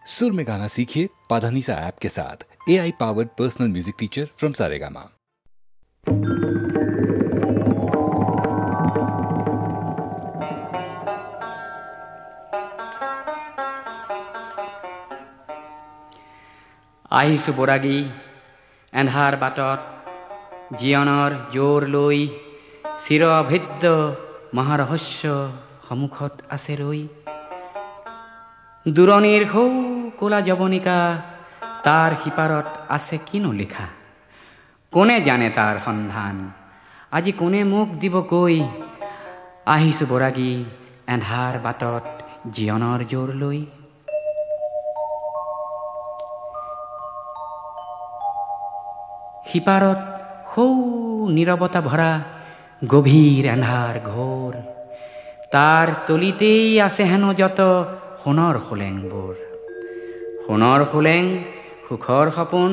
सुर में गाना सीखिए पाधानीसा ऐप के साथ। AI powered personal music teacher from Saregama. আহিছো বৰাগী এন্ধাৰ বাটত জীৱনৰ জোৰ লৈ চিৰ অভেদ্য মহাৰহস্য সন্মুখত আছে ৰৈ দূৰণিৰ সৌ কোলা যৱনিকা তাৰ সিপাৰত আছে কিনো লিখা কোনে জানে তাৰ সন্ধান আজি কোনে মোক দিব কৈ আহিছো বৰাগী এন্ধাৰ বাটত জীৱনৰ জোৰ লৈ সিপাৰত সৌ নীৰৱতা ভৰা গভীৰ এন্ধাৰ ঘোৰ তাৰ তলিতেই আছে হেনো যত সোণৰ খোলেংবোৰ সোণৰ খোলেং সুখৰ সপোন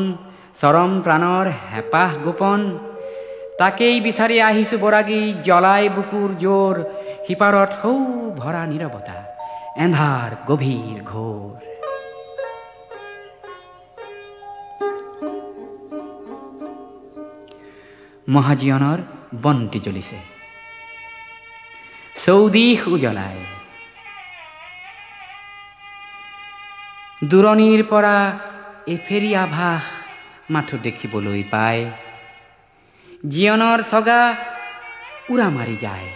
চৰম প্ৰাণৰ হেঁপাহ গোপন তাকেই বিচাৰি আহিছো বৰাগী জ্বলাই বুকুৰ জোৰ সিপাৰত সৌ ভৰা নীৰৱতা এন্ধাৰ গভীৰ ঘোৰ মহাজীয়নৰ বন্তি জ্বলিছে চৌদিশ উজ্বলায় দূৰণিৰ পৰা এফেৰি আভাস মাথো দেখিবলৈ পায় জীৱনৰ চগা উৰা মাৰি যায়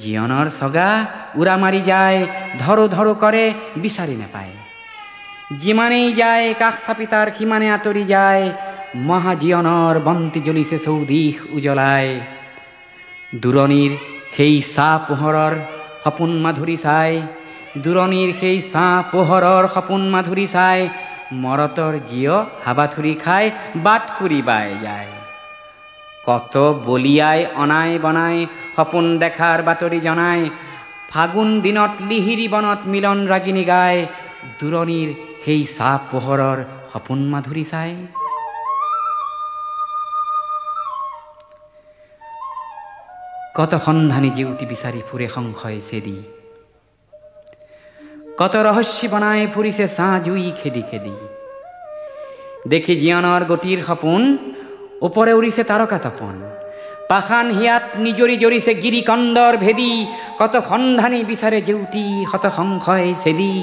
জীৱনৰ চগা উৰা মাৰি যায় ধৰো ধৰো কৰে বিচাৰি নাপায় যিমানেই যায় কাষ চাপি তাৰ সিমানে আঁতৰি যায় মহাজীয়নৰ বন্তি জ্বলিছে চৌদিশ উজ্বলায় দূৰণিৰ সেই চাহ পোহৰৰ সপোন মাধুৰী চাই দূৰণিৰ সেই চাহ পোহৰৰ সপোন মাধুৰী চাই মৰতৰ জীয় হাবাথুৰি খাই বাট কুৰি বাই যায় কত বলিয়াই অনাই বনাই সপোন দেখাৰ বাতৰি জনাই ফাগুন দিনত লিহিৰি বনত মিলন ৰাগিনী গায় দূৰণিৰ সেই চাহ পোহৰৰ সপোন মাধুৰী চাই কত সন্ধানী জিউতি বিচাৰি ফুৰে সংশয় চেদি কত ৰহস্য বনাই ফুৰিছে ছাঁ জুই খেদি খেদি দেখি জীৱনৰ গতিৰ সপোন ওপৰে উৰিছে তাৰকা তপন পাখান হিয়াত নিজৰি জৰিছে গিৰিকন্দৰ ভেদি কত সন্ধানী বিচাৰে জেউতি শত সংশয় চেদি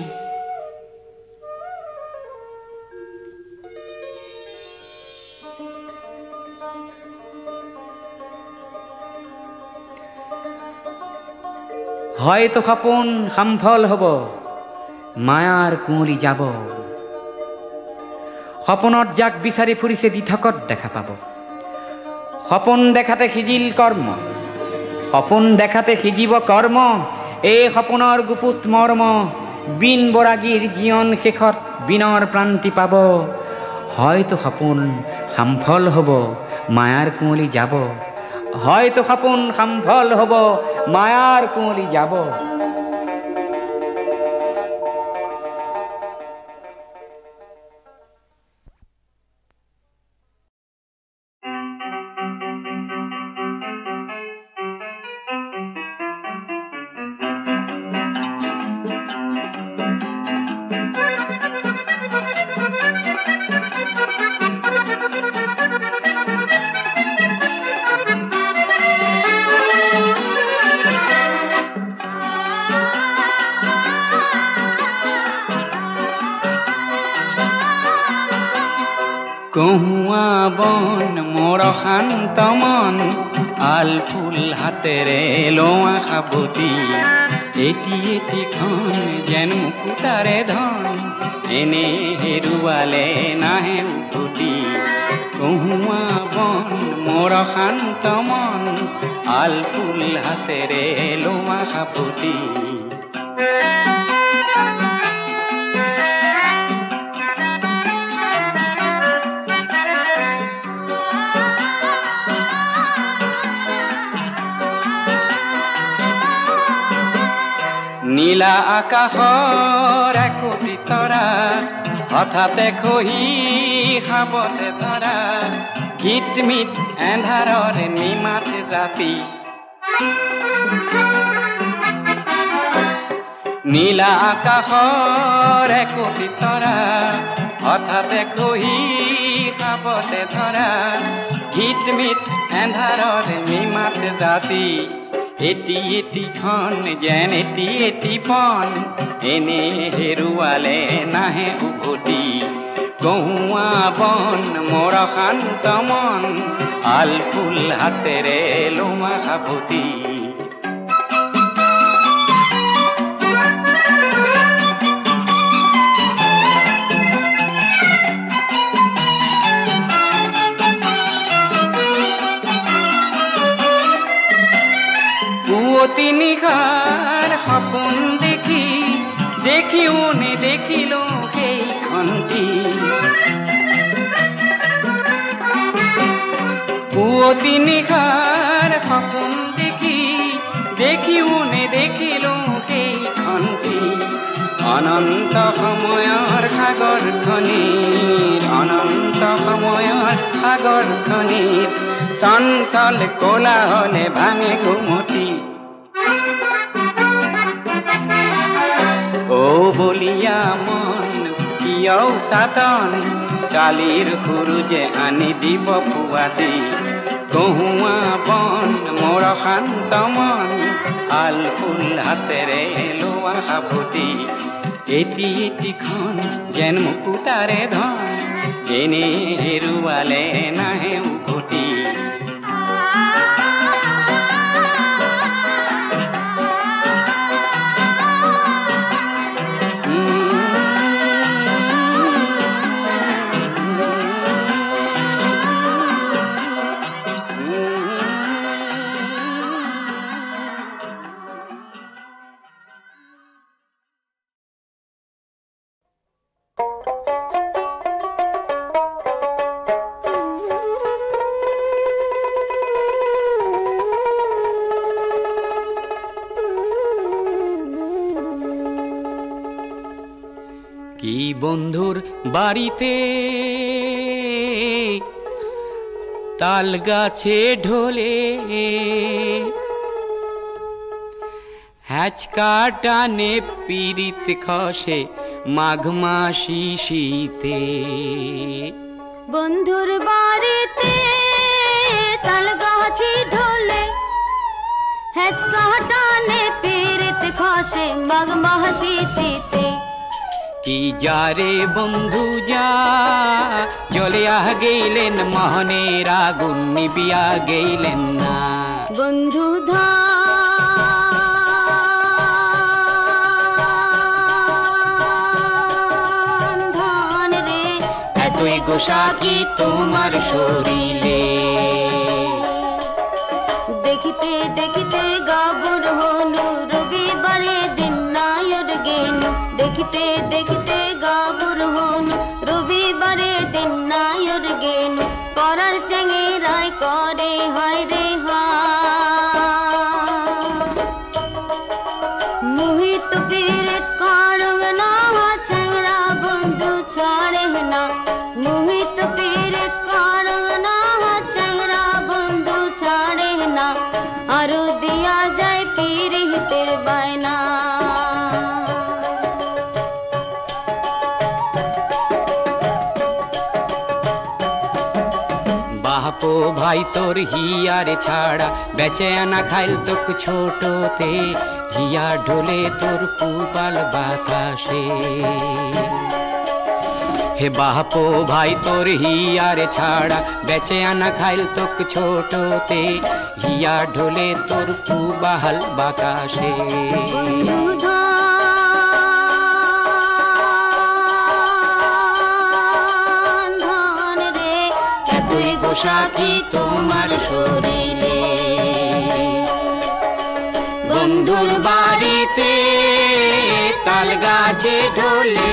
হয়তো সপোন সামফল হব মায়াৰ কুঁৱলী যাব সপোনত যাক বিচাৰি ফুৰিছে দিঠকত দেখা পাব সপোন দেখাতে সিজিল কৰ্ম সপোন দেখাতে সিজিব কৰ্ম এই সপোনৰ গুপুত মৰ্ম বিন বৰাগীৰ জীৱন শেষত বিনৰ প্ৰান্তি পাব হয়তো সপোন সামফল হব মায়াৰ কুঁৱলী যাব হয়তো সপোন সামফল হব মায়াৰ কুঁৱলী যাব কহুয়া বন মোৰ শান্ত মন আল ফুল হাতেৰে লোৱা সাবতি এটি এটি ধন যেন মুকুতাৰে ধন এনে হেৰুৱালে নাহে উভতি কহুয়া বন মোৰ শান্ত মন আল ফুল হাতেৰে লোৱা সাবতি নীলা আকাশৰ একোটি তৰা হঠাতে খহি খাবতে ধৰা কিটমিট এন্ধাৰৰ নিমাত ৰাতি নীলা আকাশৰ একোটি ভিতৰা হঠাতে খহি খাবলে ধৰা হিটমিট এন্ধাৰৰ নিমাত ৰাতি এটি এটিখন যেন এটি পন এনে হেৰুৱালে নাহে উভতি কহুৱা বন মোৰ শান্ত মন আল ফুল হাতেৰে লোমা সাবতি পুৱতি নিশাৰ সপোন দেখি দেখিও নেদেখিলো সেইখনটি পুৱতি নিশাৰ সপোন দেখি দেখিও নেদেখিলো সেইখনটি অনন্ত সময়ৰ সাগৰখনিৰ অনন্ত সময়ৰ সাগৰখনিৰ চঞ্চল কোলাহলে ভাঙে ঘুমতি ও বলিয়া মন কিয় সাতন কালিৰ সুৰুজে আনি দিব পুৱাতি কহুৱা বন মোৰ শান্ত মন আল ফুল হাতেৰে লোৱা সাবতি এটি এটিখন যেন মুকুতাৰে ধন এনে হেৰুৱালে নাহে উভতি কি বন্ধুর বাড়িতে তাল গাছে ঢোলে হ্যাচকা টানে পিরিত খসে মাঘ মাসি শীতে বন্ধুর বাড়িতে তাল গাছে ঢোলে হ্যাচকা টানে পিরিত খসে মাঘ মাসি শীতে কি যারে বন্ধু যা জ্বলিয়া গেলেন মোহনের আগুন নিবিয়া গেলেন না বন্ধু ধান রে এতই গোসা কি তোমার শরীরে দেখিতে দেখিতে গাবুর হনু রবিবারে দিন নায়র গেনু দেখিতে দেখিতে গাবুর হনু রবিবারে দিন নায়র গেনু পরার চেঙ্গেরাই করে হয় রে মোহিত পীড়িত করং না চেঙ্গরা বন্ধু ছাড়ে না মোহিত পীড়িত করং না চেঙ্গরা বন্ধু ছাড়ে না আরো দিয়া যায় পীড়িতের বায়না বাপো ভাই তোর হিয়ারে ছাড়া বেচে আনা খাইল তোক ছোটতে হিয়া ঢোলে তোর পুবাল বাতাসে হে বাপো ভাই তোর হিয়ারে ছাড়া বেচে আনা খাইল তোক ছোটতে হিয়া ঢোলে তোর পুবাল বাতাসে সাথী তোমার শরীরে বন্ধুর বাড়িতে তাল গাছে ঢোলে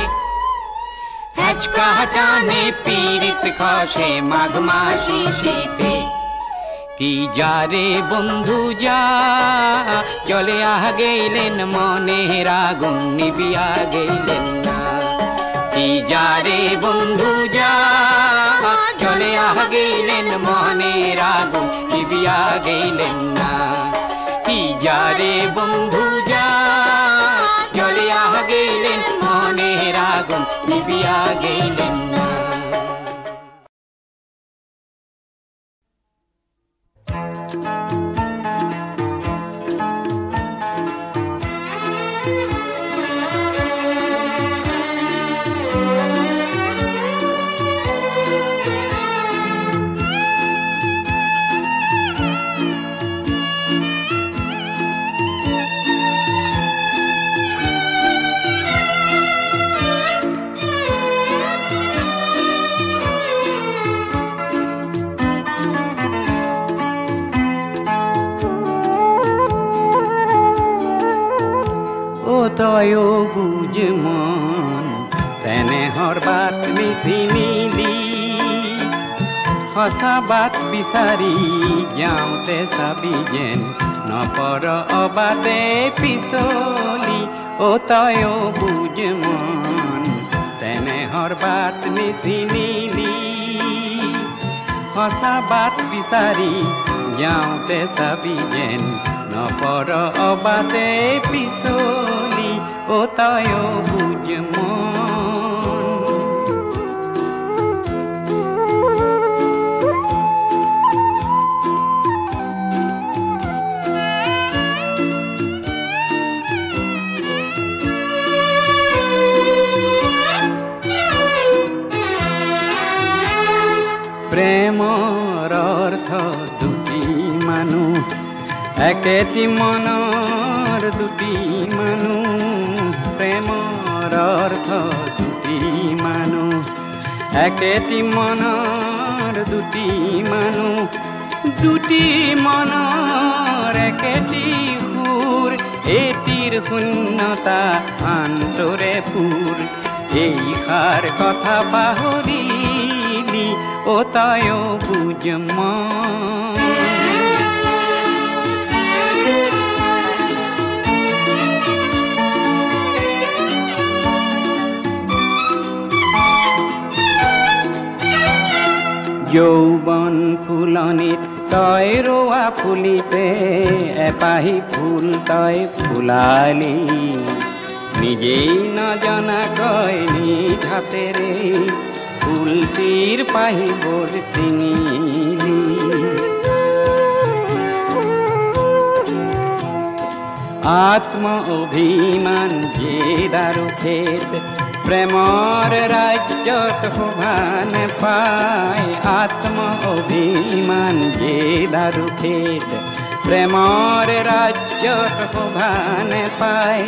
হ্যাচকা টানে পীড়িত খসে মাঘ মাসি শীতে কি যারে বন্ধু যা চলে গেলেন মনের আগুন নিবিয়া গেলেন না কি যারে বন্ধু যা চলে গেলেন মনের আগুন নিবিয়া গেলেন না কি যারে বন্ধু যা চলে গেলেন মনের আগুন মন নিবিয়া গেলেন না। তয় বুঝ মন চেনেহৰ বাট মিছি নিলি সঁচা বাট বিচাৰি যাওঁতে চাবি যেন নপৰ অবাদে পিছলি তয় বুঝ মন চেনেহৰ বাট মিছি নিলি সঁচা বাট বিচাৰি যাওঁতে চাবি যেন নপৰ অবাদে পিছলি তয় বুঝ মন। প্ৰেমৰ অৰ্থ দুটি মানুহ একেটি মনৰ দুটি মানুহ প্ৰেমৰ অৰ্থ দুটি মানুহ একেটি মনৰ দুটি মানুহ দুটি মনৰ একেটি সুৰ এটিৰ শূন্যতা আন্তৰে ফুৰ এই সাৰ কথা পাহৰিলি তয় বুঝ মন। যৌবন ফুলনিত তই ৰোৱা ফুলিতে এপাহি ফুল তই ফুলালি নিজেই নজনাকৈ নিজ হাতেৰে ফুলটিৰ পাহিবোৰ ছিঙিলি আত্ম অভিমান জেদাৰু খেত প্ৰেমৰ ৰাজ্যত শোভা নেপায় আত্ম অভিমান জেদাৰু খেত প্ৰেমৰ ৰাজ্যত শোভা নেপায়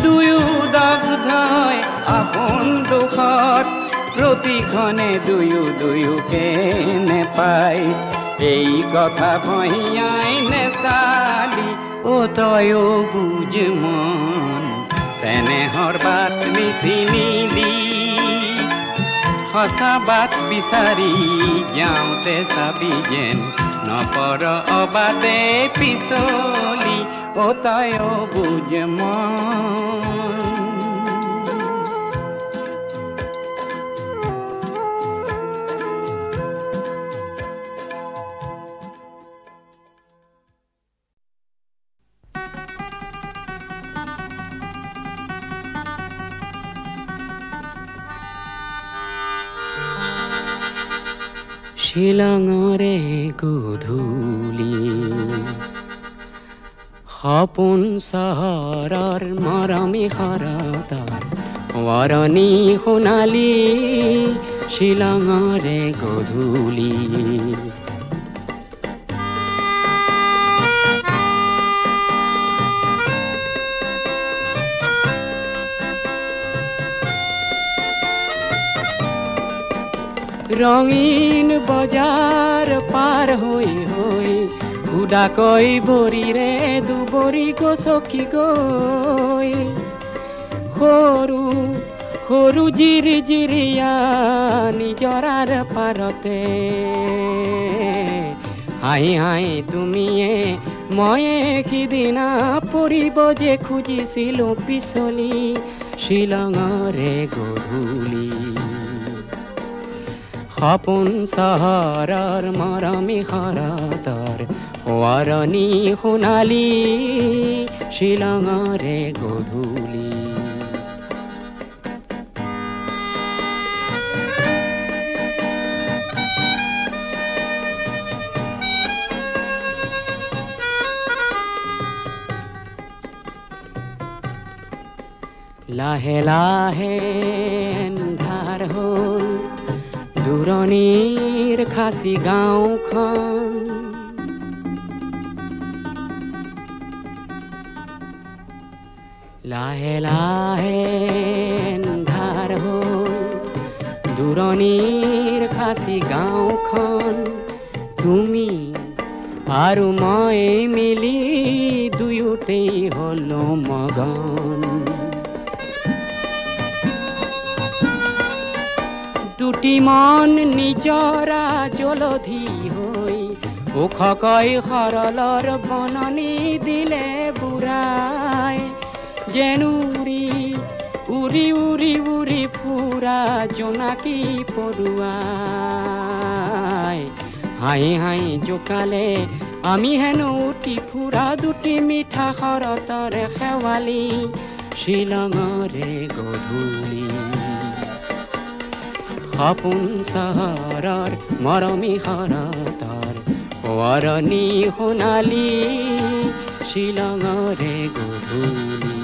দুয়ো দগ্ধই আপোন দুখত প্ৰতিক্ষণে দুয়োকে নেপায় এই কথা ভহিয়াই নেচালি তয় বুঝ মন চেনেহৰ বাট মিছি নিলি সঁচা বাট বিচাৰি যাওঁতে চাবি যেন নপৰ অবাদে পিছলি তয় বুঝ মন। শিলঙৰে গধূলি সপোন চহৰৰ মৰমী শৰতৰ ৱৰণী সোণালী শিলঙৰে গধূলি ৰঙীন বজাৰ পাৰ হৈ হৈ উদাকৈ বৰিৰে দুবৰি গছকি গৈ সৰু সৰু জিৰি জিৰিয়া নিজৰাৰ পাৰতে হাঁহি হাঁহি তুমিয়ে ময়ে সিদিনা পৰিব যে খুজিছিলো পিছলি শিলঙৰে গধূলি সপোন চহৰৰ মৰমী শৰতৰ সোঁৱৰণী সোণালী শিলঙৰে গধূলি লাহে লাহে এন্ধাৰ হ'ল দূৰণিৰ খাচী গাঁওখন লাহে লাহে এন্ধাৰ হ'ল দূৰণিৰ খাচী গাঁওখন তুমি আৰু মই মিলি দুয়োতেই হলো মগন দুটি মন নিজৰা জলধি হৈ ওখকৈ সৰলৰ বননি দিলে বুঢ়াই যেন উৰি উৰি উৰি উৰি ফুৰা জোনাকী পৰুৱাই হাঁহি হাঁহি জোকালে আমি হেনো উঠি ফুৰা দুটি মিঠা শৰতৰে শেৱালি শ্বিলঙৰে গধূলি সপোন চহৰৰ মৰমী শৰতৰ সোঁৱৰণি সোণালী শ্বিলঙৰে গধূলি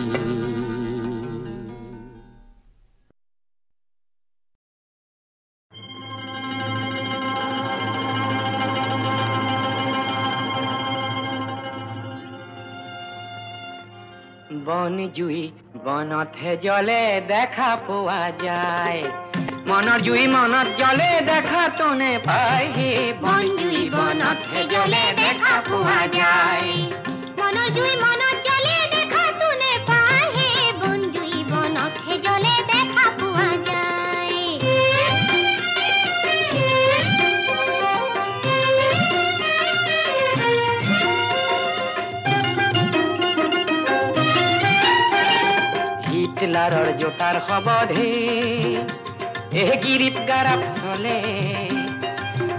বন জুই বনতহে জ্বলে দেখা পোৱা যায় মনৰ জুই মনত জ্বলে দেখা তনে পায় হে বন জুই বনতহে জ্বলে দেখা পোৱা যায় মনৰ জুই মনত জ্বলে দেখা তনে পায় হে বন জুই বনতহে জ্বলে দেখা পোৱা যায় হিটলাৰৰ জোতাৰ শবধে গিৰিত গাৰাপ চলে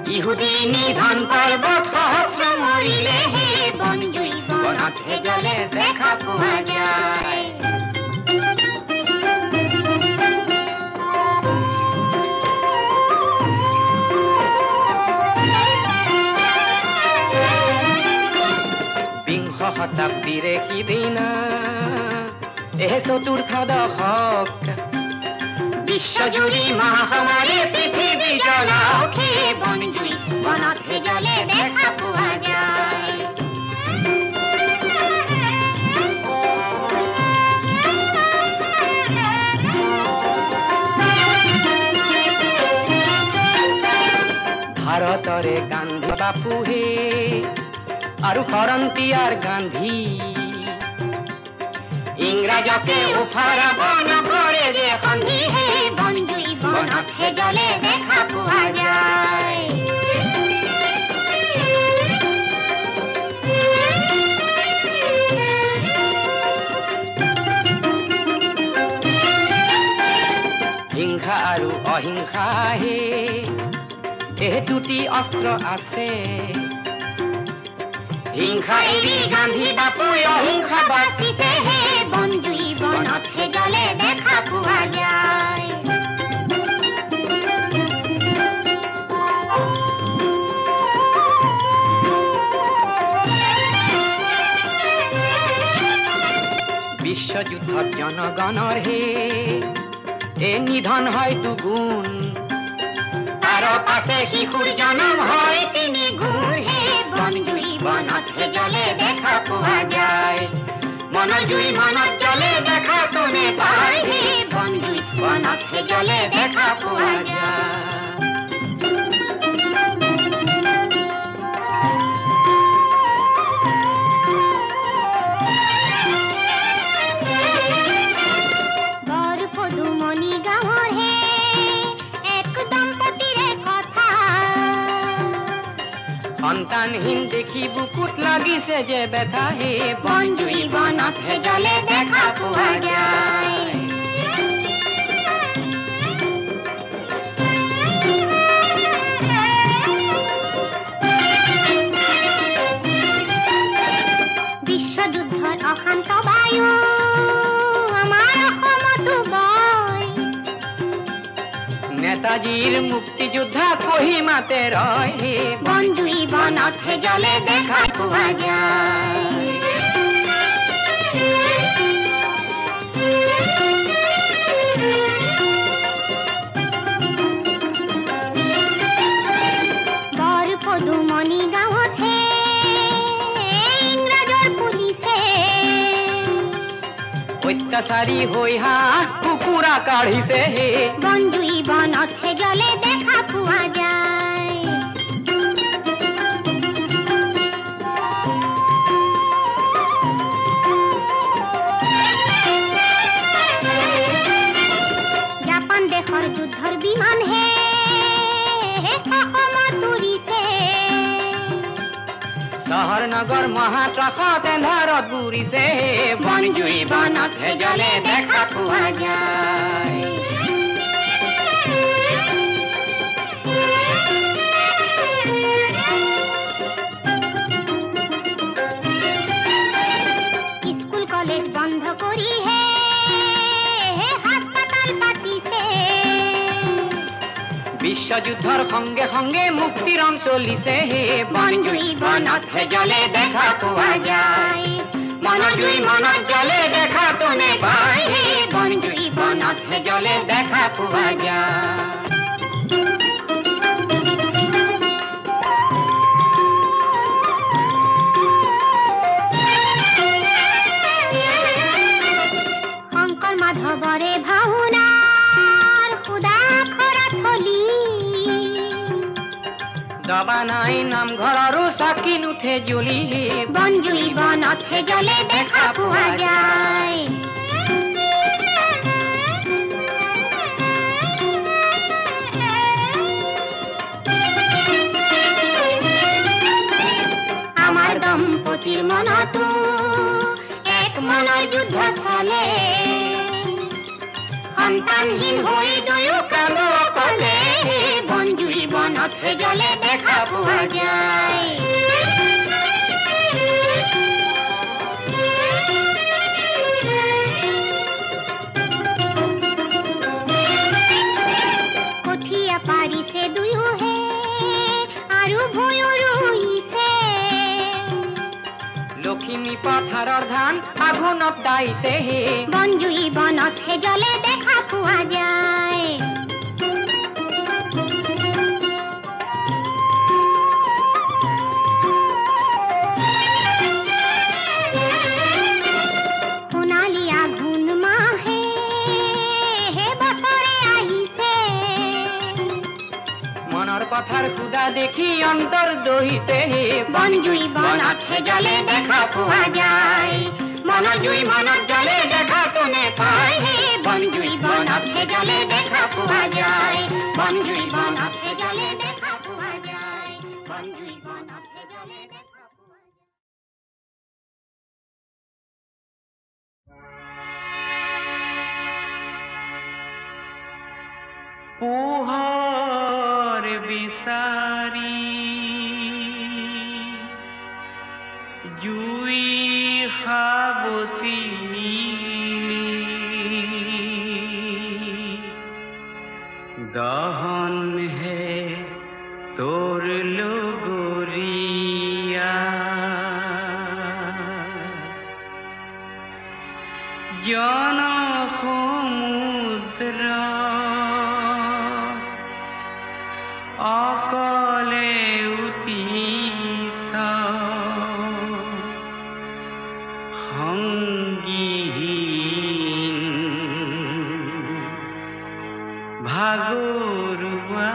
ইহুদী নিধন পৰ্বত সহস্ৰ মৰিলে হে বন জুই বনতহে জ্বলে দেখা পোৱা যায় বিংশ শতাব্দীৰে সিদিনা চতুৰ্থ দশক বিশ্বজুৰি মহামাৰী পৃথিৱী জ্বলাওক হে বন জুই বনতহে জ্বলে দেখা পোৱা যায় ভাৰতৰে গান্ধী বাপুহে আৰু ফৰন্টিয়াৰ গান্ধী ইংৰাজকে উফাৰাব নকৰে যে সন্ধি হে বন জুই বনতহে জ্বলে দেখা পোৱা যায় হিংসা আৰু অহিংসা হে দুটি অস্ত্ৰ আছে হিংসা এৰি গান্ধী বাপুই অহিংসা বাচিছে হে বন জুই বনতহে জ্বলে দেখা পোৱা যায় বিশ্বযুদ্ধত জনগণৰ হে নিধন হয় দুগুণ তাৰ পাছে শিশুৰ জনম হয় তিনি গুণ হে বন জুই বনতহে জ্বলে দেখা পোৱা যায় মনৰ জুই মনত জ্বলে দেখা তনে পায় হে বন জুই বনতহে জ্বলে দেখা পোৱা যায় বৰ পদুমণি গাঁৱৰ হে এক দম্পতীৰে কথা সন্তানহীন দেখি বুকুত লাগিছে যে ব্যথা হে বন জুই বনতহে জ্বলে দেখা পোৱা যায় বিশ্বযুদ্ধত অশান্ত বায়ু আমাৰ অসমতো বয় নেতাজীৰ মুক্তিযোদ্ধা কহিমাতে ৰয় হে বন জুই বনতহে জ্বলে দেখা পোৱা যায় অত্যাচাৰী হৈ হাঁহ কুকুৰা কাঢ়িছে হে বনজুই বনত জলে দেখা পোৱা যায় জাপান দেশৰ যুদ্ধৰ বিমান হে চহৰ নগৰ মহাত্ৰাসত এন্ধাৰত বুৰিছে বনজুই বনত জলে দেখা পোৱা যায় স্কুল কলেজ বন্ধ কৰি হে হাসপাতাল পাতিছে বিশ্বযুদ্ধৰ সংগে সংগে মুক্তিৰণ চলিছে হে বনজুই বনত জলে দেখা পোৱা যায় মনজুই মনত জলে দেখা তোনে পায় হে বনজুই বনত জলে দেখা পোৱা যায় শংকৰ মাধৱৰে ভাওনাৰ খুদা খৰা থলি দবা নাই নামঘৰৰো চাকি নুঠে জ্বলি বনজুই বনত জলে দেখা পোৱা যায় আমাৰ দম্পতিৰ মনতো এক মনৰ যুদ্ধ চলে সন্তানহীন হৈ দুয়ো কান্দো অকলে বনজুই বনত জলে দেখা পোৱা যায় কঠীয়া পাৰিছে দুয়ো হে আৰু ভূঁয়ো ৰুইছে লখিমী পথাৰৰ ধান আঘোণত দাইছে হে বনজুই বনত জলে দেখা পোৱা যায় সোণালী আঘোণ মাহে বছৰে আহিছে মনৰ পথাৰ খুদা দেখি অন্তৰ দহিছে হে বনজুই বনত জলে দেখা পোৱা যায় মনজুই মনত জলে দেখা তোনে পায় হে বনজুই বনত জলে দেখা পোৱা যায় বনজুই বনত জলে দেখা পোৱা যায় বনজুই বনত জলে দেখা পোৱা যায় পোহৰ বিচাৰি জুই সাৱতি দহন হে তোৰ লগৰীয়া জন সমুদ্ৰ অকলে উঠিছ সংগীহীন ভাগৰুৱা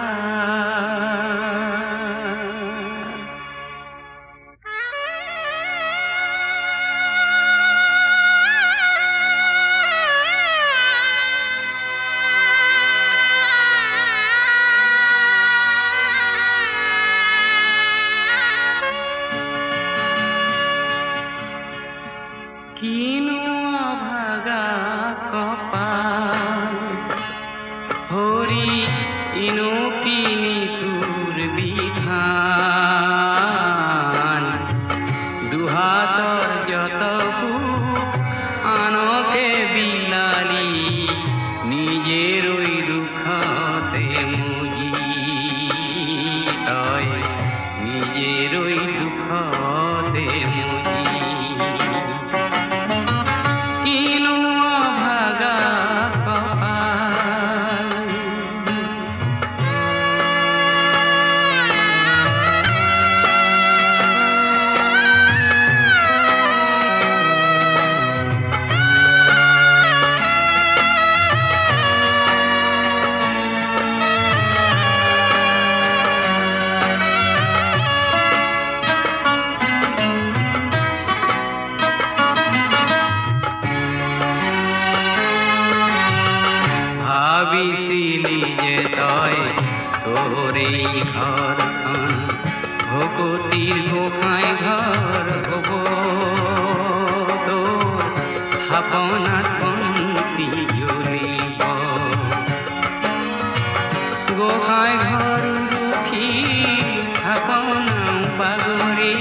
যে তয় তোৰে ঘৰখন ভকতিৰ গোসাই ঘৰ হব তোৰ ভাবনাত বন্তি জ্বলিব গোসাই ঘৰ দুখী ভাবনা বাগৰি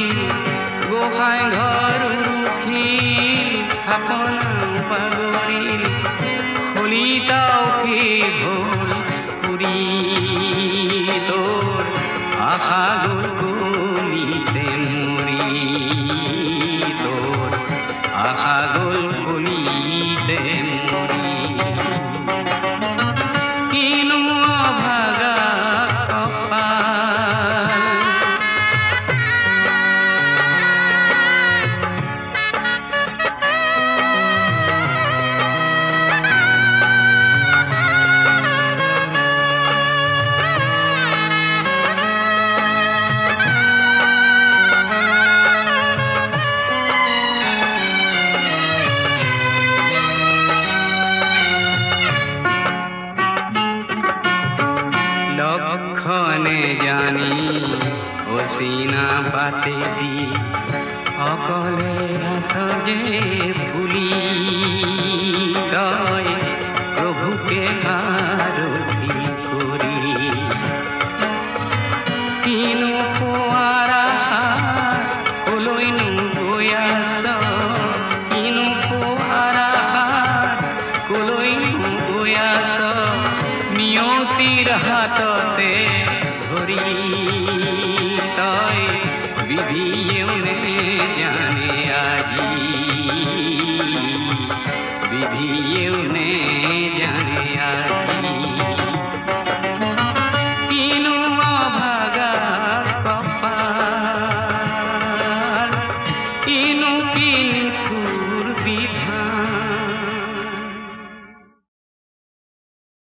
গোসাই ঘৰ দুখী ভাবনা বাগৰি খলিতা উঠি ভোল পুরি তোর আশা গলিতে মরি তোর আশা গলিতে মরি কিনো অভাগা কপাল লক্ষণে জানি অসিনা পাতে দি অকলে সজে ভুলি তয় প্রভুকে আরতি করি কিনো পোয়ারা কলৈনো গয়াস কিনো পোয়ারা কলৈনো গয়াস নিয়তির হাততে